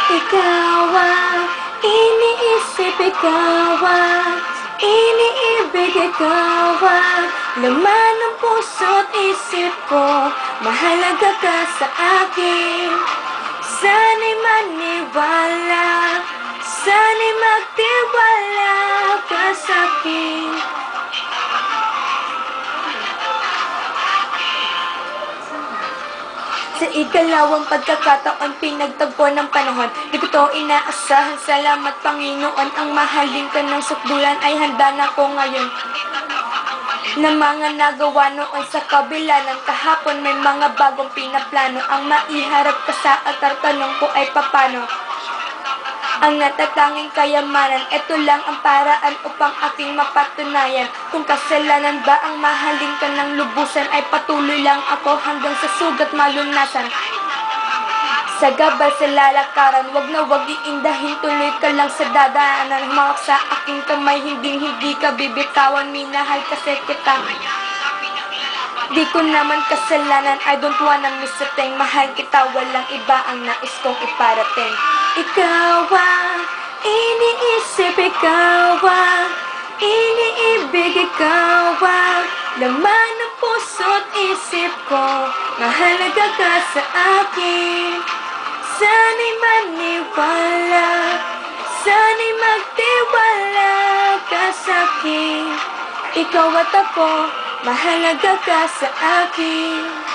Ikaw ang iniisip, ikaw ang iniibig, ikaw ang laman ng puso't isip ko. Mahalaga ka sa akin, sana'y maniwala, sana'y magtiwala ka sa'kin. Sa ikalawang pagkakataon, pinagtagpo ng panahon. Di ko to inaasahan, salamat Panginoon. Ang mahalin ka ng sukdulan ay handa na ko ngayon. Na mga nagawa noon sa kabila ng kahapon, may mga bagong pinaplano. Ang maiharap ka sa altar, tanong ko ay papano. Ang natatanging kayamanan, ito lang ang paraan upang aking mapatunayan. Kung kasalanan ba ang mahalin ka ng lubusan, ay patuloy lang ako hanggang sa sugat malunasan. Sa gabal sa lalakaran, wag na wag iindahin, tuloy ka lang sa dadaanan. Humawak sa aking kamay, hindi ka bibitawan, minahal kasi kita. Di ko naman kasalanan, I don't wanna miss a thing. Mahal kita, walang iba ang nais kong iparating. Ikaw ang iniisip, ikaw ang iniibig, ikaw ang laman ng puso't isip ko. Mahalaga ka sa akin, sana'y maniwala, sana'y magtiwala ka sa'kin. Ikaw at ako, mahalaga ka sa akin.